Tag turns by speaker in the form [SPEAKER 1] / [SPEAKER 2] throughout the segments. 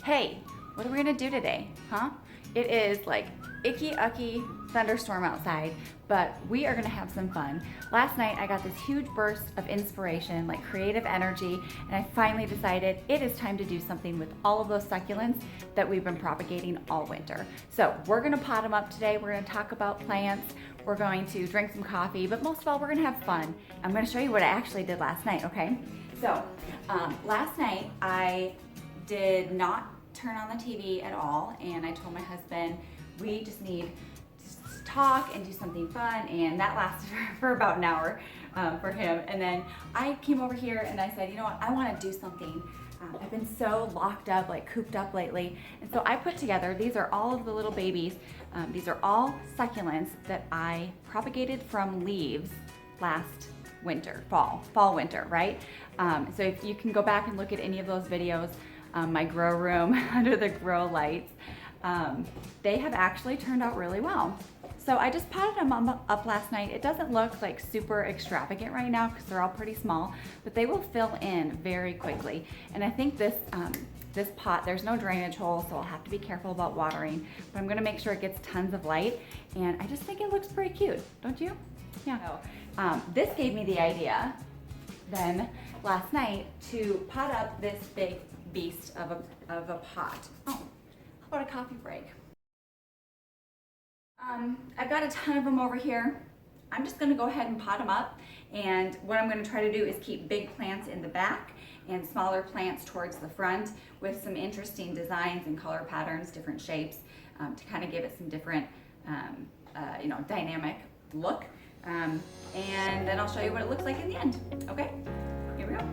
[SPEAKER 1] Hey, what are we gonna do today, huh? It is like icky thunderstorm outside, but we are gonna have some fun. Last night I got this huge burst of inspiration, like creative energy, and I finally decided it is time to do something with all of those succulents that we've been propagating all winter. So we're gonna pot them up today. We're gonna talk about plants. We're going to drink some coffee, but most of all, we're gonna have fun. I'm gonna show you what I actually did last night, okay? So last night I did not turn on the TV at all, and I told my husband we just need to talk and do something fun, and that lasted for about an hour for him. And then I came over here and I said, you know what, I want to do something. I've been so locked up, like cooped up lately, and so I put together, these are all of the little babies. These are all succulents that I propagated from leaves last winter, fall winter, right? So if you can go back and look at any of those videos, my grow room under the grow lights, they have actually turned out really well. So I just potted them up last night. It doesn't look like super extravagant right now because they're all pretty small, but they will fill in very quickly. And I think this pot, there's no drainage hole, so I'll have to be careful about watering, but I'm gonna make sure it gets tons of light, and I just think it looks pretty cute, don't you? Yeah. So, this gave me the idea then last night to pot up this big beast of a pot. Oh, how about a coffee break? I've got a ton of them over here. I'm just gonna go ahead and pot them up, and what I'm gonna try to do is keep big plants in the back and smaller plants towards the front with some interesting designs and color patterns, different shapes, to kind of give it some different, dynamic look. And then I'll show you what it looks like in the end. Okay, here we go.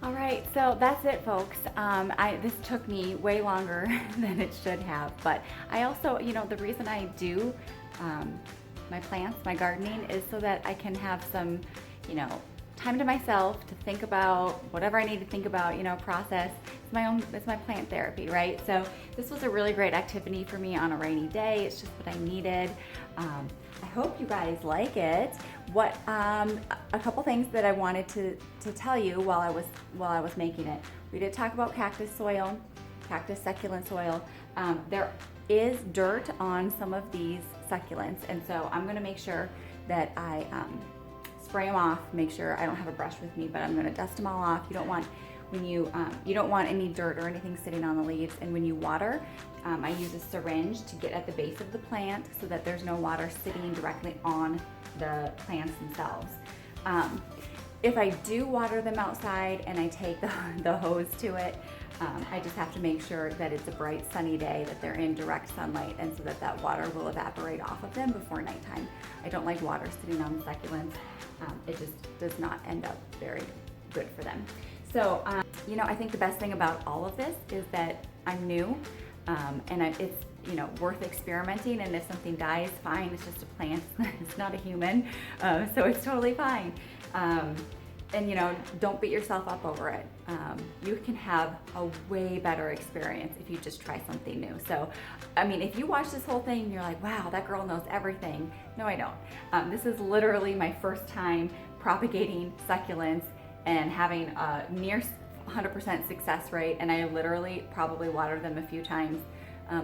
[SPEAKER 1] All right, so that's it, folks. This took me way longer than it should have, but I also, the reason I do my plants, my gardening, is so that I can have some, time to myself to think about whatever I need to think about, process. It's my plant therapy, right? So this was a really great activity for me on a rainy day. It's just what I needed. I hope you guys like it. What a couple things that I wanted to tell you while I was making it. We did talk about cactus soil, cactus succulent soil. There is dirt on some of these succulents, and so I'm going to make sure that I spray them off. Make sure I don't have a brush with me, but I'm going to dust them all off. You don't want you don't want any dirt or anything sitting on the leaves. And when you water, I use a syringe to get at the base of the plant so that there's no water sitting directly on the plants themselves. If I do water them outside and I take the hose to it, I just have to make sure that it's a bright sunny day, that they're in direct sunlight, and so that water will evaporate off of them before nighttime. I don't like water sitting on the succulents. It just does not end up very good for them. So, I think the best thing about all of this is that I'm new, and it's worth experimenting, and if something dies, fine, it's just a plant, it's not a human, so it's totally fine. And don't beat yourself up over it. You can have a way better experience if you just try something new. So, if you watch this whole thing and you're like, wow, that girl knows everything. No, I don't. This is literally my first time propagating succulents and having a near 100% success rate, and I literally probably watered them a few times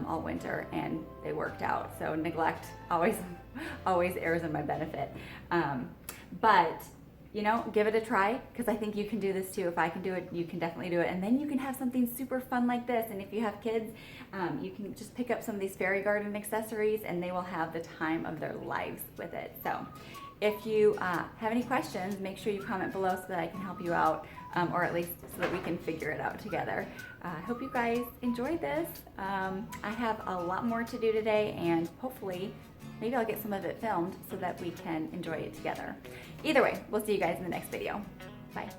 [SPEAKER 1] all winter, and they worked out. So neglect always errs in my benefit. But give it a try, because I think you can do this too. If I can do it, you can definitely do it. And then you can have something super fun like this. And if you have kids, you can just pick up some of these fairy garden accessories, and they will have the time of their lives with it. So if you have any questions, make sure you comment below so that I can help you out, or at least so that we can figure it out together. I hope you guys enjoyed this. I have a lot more to do today, and hopefully maybe I'll get some of it filmed so that we can enjoy it together. Either way, we'll see you guys in the next video. Bye.